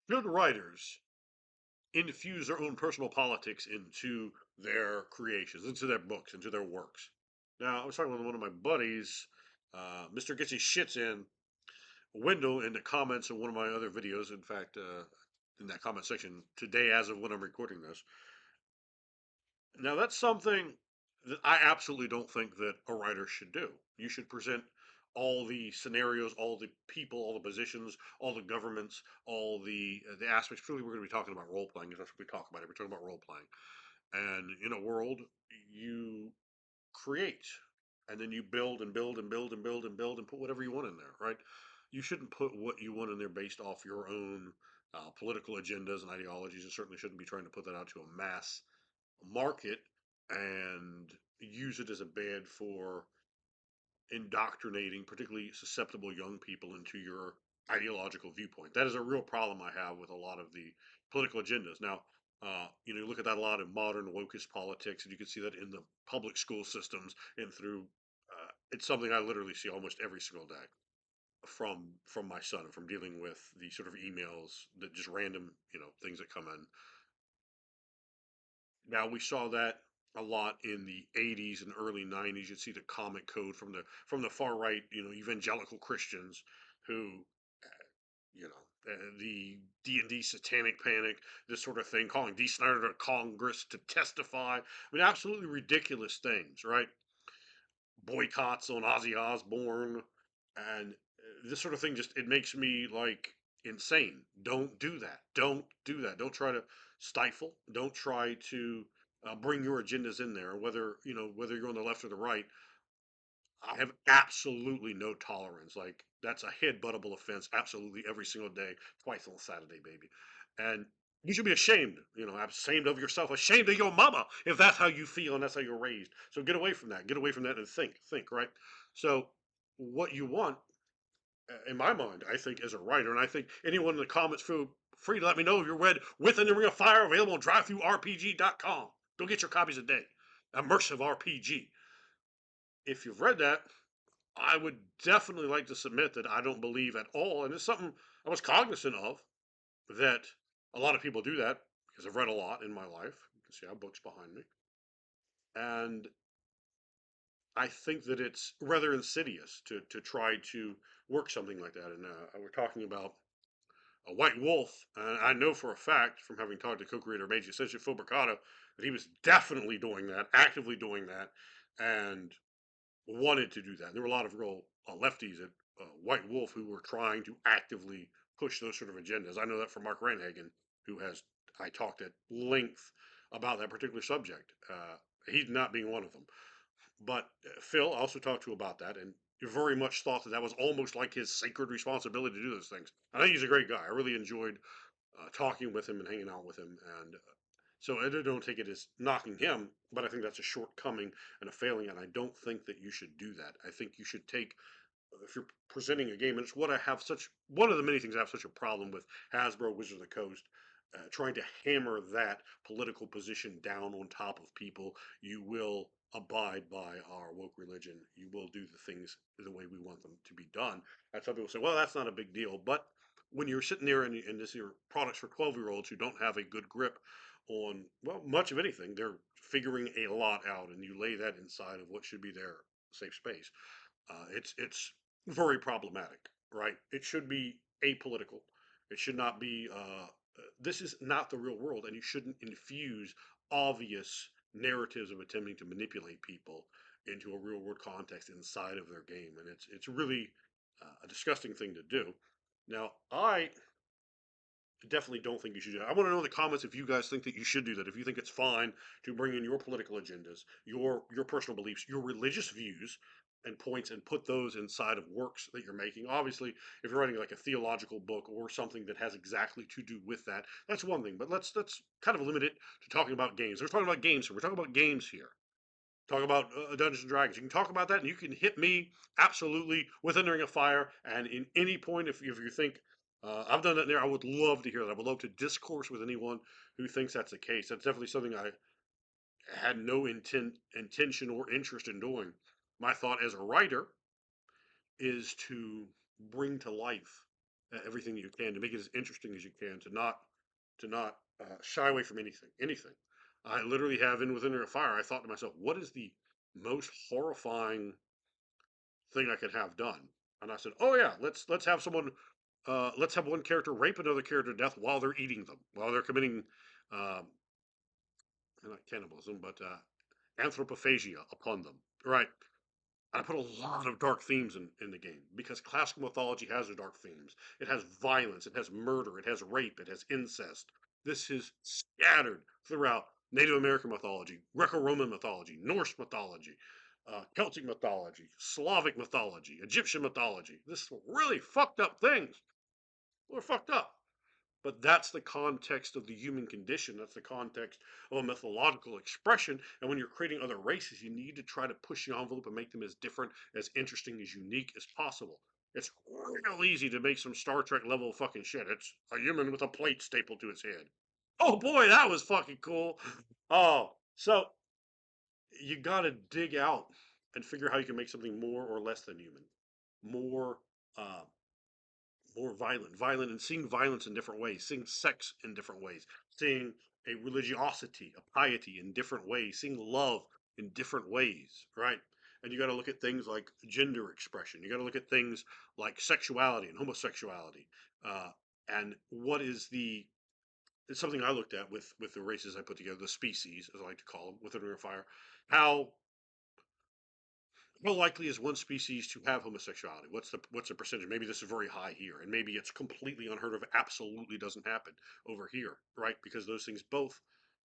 good writers infuse their own personal politics into their creations, into their books, into their works. Now, I was talking with one of my buddies. Mr. Gets his shits in window in the comments of one of my other videos. In fact, in that comment section today, as of when I'm recording this. Now, that's something that I absolutely don't think that a writer should do. You should present all the scenarios, all the people, all the positions, all the governments, all the aspects. Truly, we're going to be talking about role playing because that's what we talk about. We're talking about role playing, and in a world, you create, and then you build and build and build and build and build and put whatever you want in there, right? You shouldn't put what you want in there based off your own political agendas and ideologies, and certainly shouldn't be trying to put that out to a mass market and use it as a bed for indoctrinating particularly susceptible young people into your ideological viewpoint. That is a real problem I have with a lot of the political agendas. Now, you look at that a lot in modern wokist politics, and you can see that in the public school systems and through. It's something I literally see almost every single day from my son, from dealing with the sort of emails that just random things that come in. Now we saw that a lot in the 80s and early 90s. You'd see the comic code from the far right, evangelical Christians who, the D&D satanic panic, this sort of thing, calling D. Snyder to Congress to testify. I mean, absolutely ridiculous things, right? Boycotts on Ozzy Osbourne, and this sort of thing just it makes me like insane. Don't do that. Don't do that. Don't try to stifle. Don't try to bring your agendas in there. Whether you're on the left or the right, I have absolutely no tolerance. Like that's a head buttable offense. Absolutely every single day, twice on Saturday, baby, and. You should be ashamed, ashamed of yourself, ashamed of your mama, if that's how you feel and that's how you're raised. So get away from that. Get away from that and think, right? So, what you want, in my mind, I think, as a writer, and I think anyone in the comments feel free to let me know if you're read Within the Ring of Fire, available on drivethrurpg.com. Go get your copies today. Immersive RPG. If you've read that, I would definitely like to submit that I don't believe at all, and it's something I was cognizant of, that a lot of people do that because I've read a lot in my life. You can see I have books behind me. And I think that it's rather insidious to try to work something like that. And we're talking about a white wolf, and I know for a fact from having talked to co-creator Mage Ascension Phil Mercado that he was definitely doing that, actively doing that, and wanted to do that. There were a lot of real lefties at White Wolf who were trying to actively push those sort of agendas. I know that from Mark Ranhagen, who has I talked at length about that particular subject. He's not being one of them. But Phil also talked to about that, and very much thought that that was almost like his sacred responsibility to do those things. I think he's a great guy. I really enjoyed talking with him and hanging out with him, and so I don't take it as knocking him, but I think that's a shortcoming and a failing, and I don't think that you should do that. I think you should take if you're presenting a game, and it's what I have such one of the many things I have such a problem with Hasbro Wizards of the Coast. Trying to hammer that political position down on top of people, you will abide by our woke religion. You will do the things the way we want them to be done. And some people say, well, that's not a big deal. But when you're sitting there and this are products for 12-year-olds who don't have a good grip on, well, much of anything, they're figuring a lot out, and you lay that inside of what should be their safe space. It's very problematic, right? It should be apolitical. It should not be. This is not the real world, and you shouldn't infuse obvious narratives of attempting to manipulate people into a real world context inside of their game, and it's really a disgusting thing to do. Now, I definitely don't think you should do that. I want to know in the comments if you guys think that you should do that. If you think it's fine to bring in your political agendas, your personal beliefs, your religious views and points, and put those inside of works that you're making. Obviously, if you're writing like a theological book or something that has exactly to do with that, that's one thing. But let's kind of limit it to talking about games. We're talking about games here. We're talking about games here. Talk about Dungeons and Dragons. You can talk about that, and you can hit me absolutely within the Ring of Fire. And in any point, if you think I've done that there, I would love to hear that. I would love to discourse with anyone who thinks that's the case. That's definitely something I had no intention, or interest in doing. My thought as a writer is to bring to life. everything you can to make it as interesting as you can, to not shy away from anything. I literally have in Within a Fire. I thought to myself, what is the most horrifying thing I could have done? And I said, oh yeah, let's have someone, let's have one character rape another character to death while they're eating them, while they're committing, um, not cannibalism, but anthropophagia upon them. Right. I put a lot of dark themes in the game because classical mythology has the dark themes. It has violence, it has murder, it has rape, it has incest. This is scattered throughout Native American mythology, Greco Roman mythology, Norse mythology, Celtic mythology, Slavic mythology, Egyptian mythology. This is really fucked up things. They're fucked up. But that's the context of the human condition. That's the context of a mythological expression. And when you're creating other races, you need to try to push the envelope and make them as different, as interesting, as unique as possible. It's real easy to make some Star Trek level fucking shit. It's a human with a plate stapled to its head. Oh boy, that was fucking cool. Oh, so you got to dig out and figure how you can make something more or less than human, more uh, more violent, and seeing violence in different ways, seeing sex in different ways, seeing a religiosity, a piety in different ways, seeing love in different ways, right? And you got to look at things like gender expression. You got to look at things like sexuality and homosexuality. Uh, and what is the it's something I looked at with the races I put together, the species, as I like to call them, within Ring of Fire. How likely is one species to have homosexuality? What's the percentage? Maybe this is very high here, and maybe it's completely unheard of. Absolutely doesn't happen over here, right? Because those things both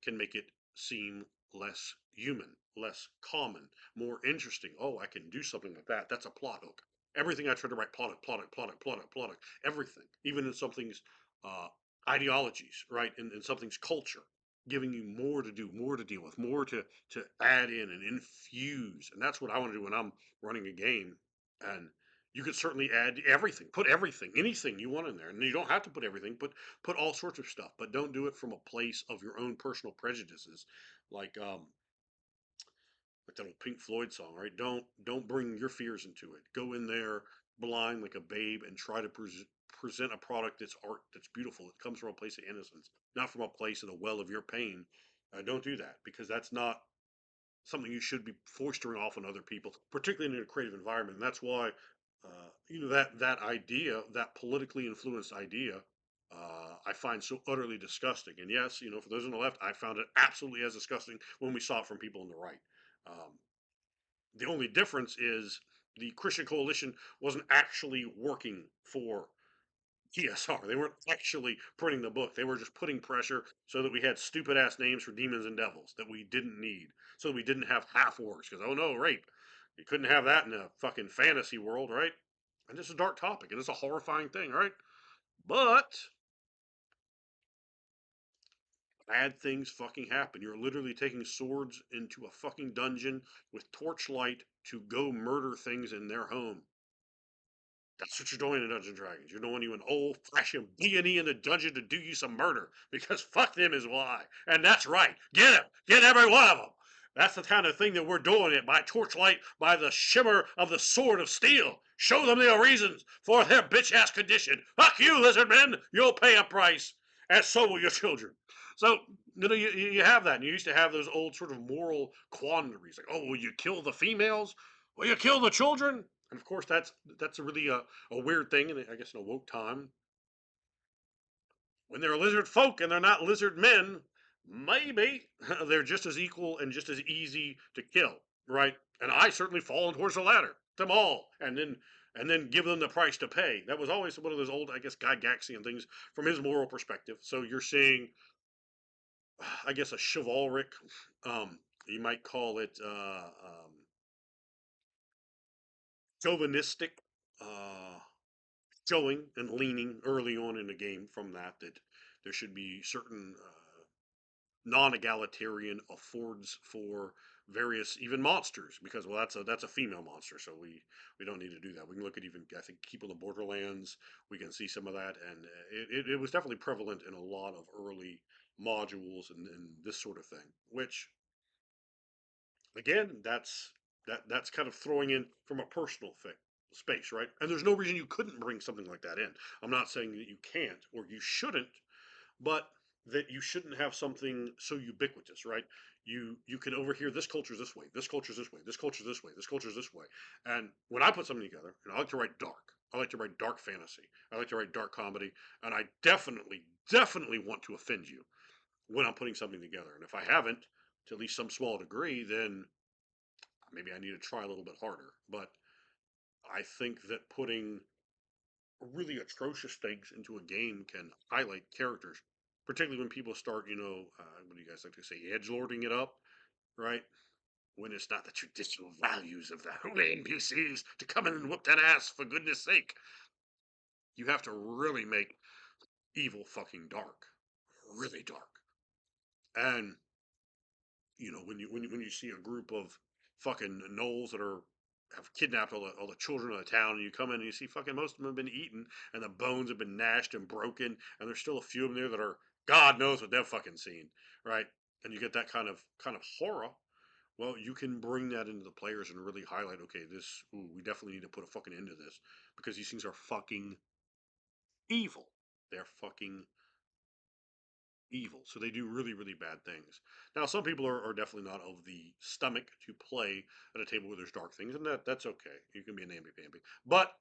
can make it seem less human, less common, more interesting. Oh, I can do something like that. That's a plot hook. Everything I try to write, plot hook, plot hook, plot hook, plot hook, plot hook. Everything, even in something's uh, ideologies, right? In something's culture, giving you more to do, more to deal with, more to add in and infuse. And that's what I want to do when I'm running a game. And you could certainly add everything, put everything, anything you want in there. And you don't have to put everything, put all sorts of stuff, but don't do it from a place of your own personal prejudices. Like like that old Pink Floyd song, right? Don't bring your fears into it. Go in there blind like a babe and try to present a product that's art, that's beautiful. It comes from a place of innocence, not from a place of the well of your pain. Don't do that because that's not something you should be foisting off on other people, particularly in a creative environment. And that's why, that idea, that politically influenced idea, I find so utterly disgusting. And yes, for those on the left, I found it absolutely as disgusting when we saw it from people on the right. Um, the only difference is the Christian Coalition wasn't actually working for TSR. They weren't actually printing the book. They were just putting pressure so that we had stupid ass names for demons and devils that we didn't need. So that we didn't have half orcs. Because, oh no, rape. You couldn't have that in a fucking fantasy world, right? And it's a dark topic and it's a horrifying thing, right? But bad things fucking happen. You're literally taking swords into a fucking dungeon with torchlight to go murder things in their home. That's what you're doing in Dungeons and Dragons. You're doing you an old fashioned D&E in the dungeon to do you some murder because fuck them is why. And that's right. Get them. Get every one of them. That's the kind of thing that we're doing it by torchlight, by the shimmer of the sword of steel. Show them their reasons for their bitch ass condition. Fuck you, lizard men. You'll pay a price, and so will your children. So you have that. And you used to have those old sort of moral quandaries, like, oh, will you kill the females? Will you kill the children? And of course, that's a really a weird thing, and I guess in a woke time, when they're lizard folk and they're not lizard men, maybe they're just as equal and just as easy to kill, right? And I certainly fall towards the latter, them all, and then give them the price to pay. That was always one of those old, I guess, Guy Gaxian things from his moral perspective. So you're seeing, I guess, a chivalric, you might call it chauvinistic. Showing and leaning early on in the game from that there should be certain non-egalitarian affords for various even monsters because well that's a female monster, so we don't need to do that. We can look at even I think Keep on the Borderlands. We can see some of that, and it was definitely prevalent in a lot of early modules and this sort of thing, which again that's kind of throwing in from a personal thing. space, right? And there's no reason you couldn't bring something like that in. I'm not saying that you can't or you shouldn't, but that you shouldn't have something so ubiquitous, right? You can overhear this culture's this way, this culture's this way, this culture's this way, this culture's this way. And when I put something together, and I like to write dark. I like to write dark fantasy. I like to write dark comedy, and I definitely want to offend you when I'm putting something together. And if I haven't, to at least some small degree, then maybe I need to try a little bit harder. But I think that putting really atrocious things into a game can highlight characters, particularly when people start, what do you guys like to say, edge lording it up, right? When it's not the traditional values of the holy NPCs to come in and whoop that ass for goodness sake. You have to really make evil fucking dark, really dark. And when you see a group of fucking gnolls that are have kidnapped all the children of the town, and you come in and you see fucking most of them have been eaten, and the bones have been gnashed and broken, and there's still a few of them there that are God knows what they've fucking seen, right? And you get that kind of horror. Well, you can bring that into the players and really highlight, okay, we definitely need to put a fucking end to this because these things are fucking evil. They're fucking evil. So they do really, really bad things. Now, some people are definitely not of the stomach to play at a table where there's dark things, and that's okay. You can be an namby-pamby. But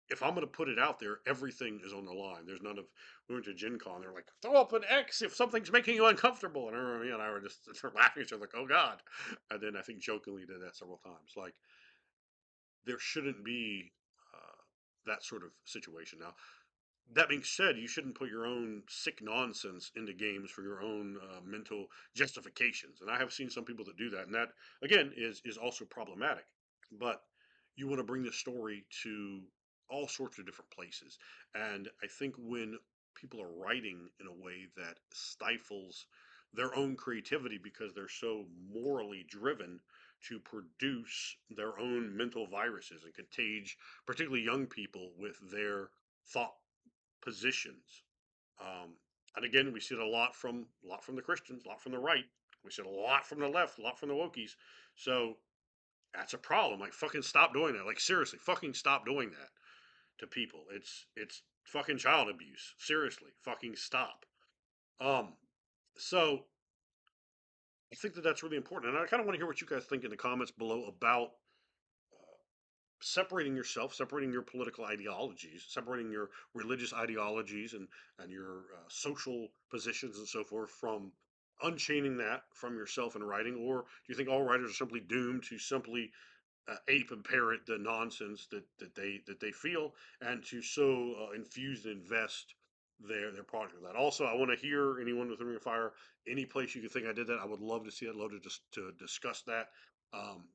if I'm going to put it out there, everything is on the line. There's none of, we went to Gen Con, they're like, throw up an X if something's making you uncomfortable. And I remember me and I were just laughing at each other, like, oh God. And then I think jokingly did that several times. Like, there shouldn't be that sort of situation. Now, that being said, you shouldn't put your own sick nonsense into games for your own mental justifications. And I have seen some people that do that, and that again is also problematic. But you want to bring the story to all sorts of different places, and I think when people are writing in a way that stifles their own creativity because they're so morally driven to produce their own mental viruses and contage particularly young people with their thought positions. Um, and again, we see it a lot from the Christians, a lot from the right. We see it a lot from the left, a lot from the wokies. So that's a problem. Like fucking stop doing that. Like seriously, fucking stop doing that to people. It's fucking child abuse. Seriously, fucking stop. Um, so I think that that's really important, and I kind of want to hear what you guys think in the comments below about separating yourself, separating your political ideologies, separating your religious ideologies and your social positions and so forth from unchaining that from yourself in writing, or do you think all writers are simply doomed to simply ape and parrot the nonsense that they feel and to so infuse and invest their product with that? Also, I want to hear anyone with Ring of Fire, any place you can think I did that. I would love to see it. Love to just to discuss that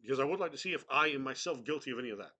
because I would like to see if I am myself guilty of any of that.